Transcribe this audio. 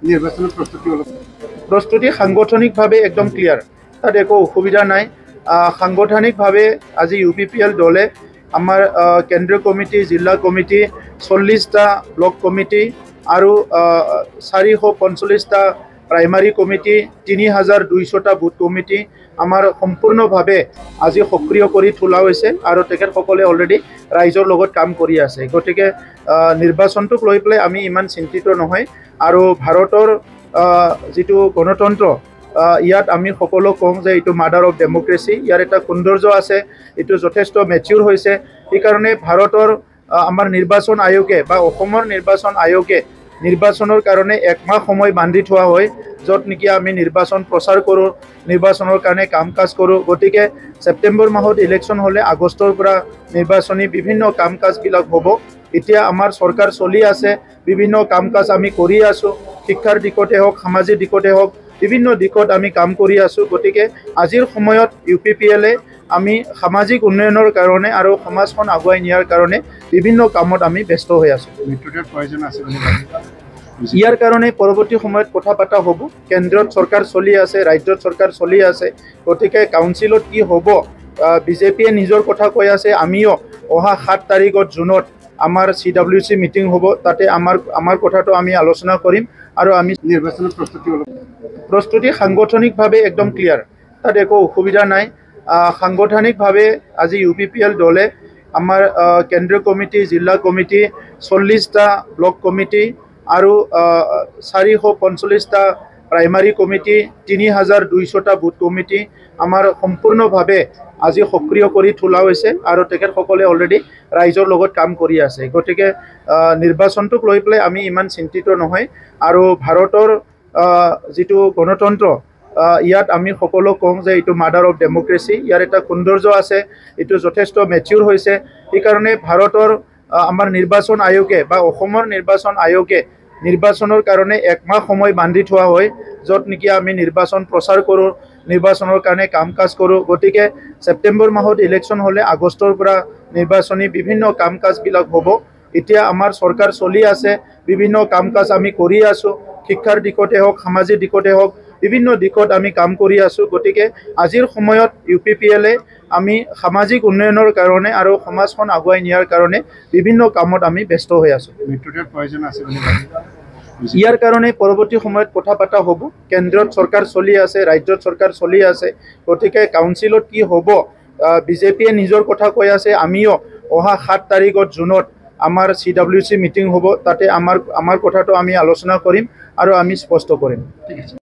নিৰ্বাচনেৰ প্ৰস্তুতি সাংগঠনিকভাবে একদম ক্লিয়াৰ, তাত একো অসুবিধা নাই। সাংগঠনিকভাৱে আজি UPPL দলে আমাৰ কেন্দ্ৰীয় কমিটি, জিলা কমিটি, 40টা ব্লক কমিটি আৰু 445টা প্ৰাইমাৰী কমিটি, 3200টা বুথ কমিটি আমাৰ সম্পূৰ্ণভাৱে আজি সক্ৰিয় কৰি তোলা হৈছে আৰু তেখেতসকলে অলৰেডি ৰাইজৰ লগত কাম কৰি আছে। গতিকে নিৰ্বাচনটোক লৈ পেলাই আমি ইমান চিন্তিত নহয়। আৰু ভাৰতৰ যিটো গণতন্ত্ৰ, ইয়াত আমি সকলো কওঁ যে এইটো মাদাৰ অফ ডেমক্ৰেচি। ইয়াৰ এটা সৌন্দৰ্য আছে, এইটো যথেষ্ট মেচিউৰ হৈছে। সেইকাৰণে ভাৰতৰ আমাৰ নিৰ্বাচন আয়োগে বা অসমৰ নিৰ্বাচন আয়োগে নিৰ্বাচনৰ কাৰণে একমাহ সময় বান্ধি থোৱা হয়, য'ত নেকি আমি নিৰ্বাচন প্ৰচাৰ কৰোঁ, নিৰ্বাচনৰ কাৰণে কাম কাজ কৰোঁ। গতিকে ছেপ্টেম্বৰ মাহত ইলেকশ্যন হ'লে আগষ্টৰ পৰা নিৰ্বাচনী বিভিন্ন কাম কাজবিলাক হ'ব। এতিয়া আমাৰ চৰকাৰ চলি আছে, বিভিন্ন কাম কাজ আমি কৰি আছোঁ, শিক্ষাৰ দিশতে হওক, সামাজিক দিশতে হওক, বিভিন্ন দিশত আমি কাম কৰি আছোঁ। গতিকে আজিৰ সময়ত UPPL আমি সামাজিক উন্নয়নৰ কাৰণে আৰু সমাজখন আগুৱাই নিয়াৰ কাৰণে বিভিন্ন কামত আমি ব্যস্ত হৈ আছোঁ। ইয়াৰ কাৰণে পৰৱৰ্তী সময়ত কথা পতা হ'ব। কেন্দ্ৰত চৰকাৰ চলি আছে, ৰাজ্যত চৰকাৰ চলি আছে। গতিকে কাউন্সিলত কি হ'ব, BJPয়ে নিজৰ কথা কৈ আছে। আমিও অহা 7 তাৰিখত জুনত আমাৰ CWC মিটিং হ'ব, তাতে আমাৰ কথাটো আমি আলোচনা কৰিম আৰু আমি নিৰ্বাচনৰ প্ৰস্তুতি সাংগঠনিকভাৱে একদম ক্লিয়াৰ, তাত একো অসুবিধা নাই। সাংগঠনিকভাৱে আজি UPPL দলে আমাৰ কেন্দ্ৰীয় কমিটি, জিলা কমিটি, 40টা ব্লক কমিটি আৰু 445টা প্ৰাইমাৰী কমিটি, 3200টা বুথ কমিটি আমাৰ সম্পূৰ্ণভাৱে আজি সক্ৰিয় কৰি তোলা হৈছে আৰু তেখেতসকলে অলৰেডি ৰাইজৰ লগত কাম কৰি আছে। গতিকে নিৰ্বাচনটোক লৈ পেলাই আমি ইমান চিন্তিত নহয়। আৰু ভাৰতৰ যিটো গণতন্ত্ৰ, ইয়াত আমি সকলো কওঁ যে এইটো মাদাৰ অফ ডেমক্ৰেচি। ইয়াৰ এটা সৌন্দৰ্য আছে, এইটো যথেষ্ট মেচিউৰ হৈছে। সেইকাৰণে ভাৰতৰ আমাৰ নিৰ্বাচন আয়োগে বা অসমৰ নিৰ্বাচন আয়োগে নিৰ্বাচনৰ কাৰণে একমাহ সময় বান্ধি থোৱা হয়, য'ত নেকি আমি নিৰ্বাচন প্ৰচাৰ কৰোঁ, নিৰ্বাচনৰ কাৰণে কাম কাজ কৰোঁ। গতিকে ছেপ্টেম্বৰ মাহত ইলেকশ্যন হ'লে আগষ্টৰ পৰা নিৰ্বাচনী বিভিন্ন কাম কাজবিলাক হ'ব। এতিয়া আমাৰ চৰকাৰ চলি আছে, বিভিন্ন কাম কাজ আমি কৰি আছোঁ, শিক্ষাৰ দিশতে হওক, সামাজিক দিশতে হওক, বিভিন্ন দিশত আমি কাম কৰি আছোঁ। গতিকে আজিৰ সময়ত UPPL আমি সামাজিক উন্নয়নৰ কাৰণে আৰু সমাজখন আগুৱাই নিয়াৰ কাৰণে বিভিন্ন কামত আমি ব্যস্ত হৈ আছোঁ। ইয়াৰ কাৰণে পৰৱৰ্তী সময়ত কথা পতা হ'ব। কেন্দ্ৰত চৰকাৰ চলি আছে, ৰাজ্যত চৰকাৰ চলি আছে। গতিকে কাউন্সিলত কি হ'ব, BJPয়ে নিজৰ কথা কৈ আছে। আমিও অহা 7 তাৰিখত জুনত আমাৰ CWC মিটিং হ'ব, তাতে আমাৰ কথাটো আমি আলোচনা কৰিম আৰু আমি স্পষ্ট কৰিম।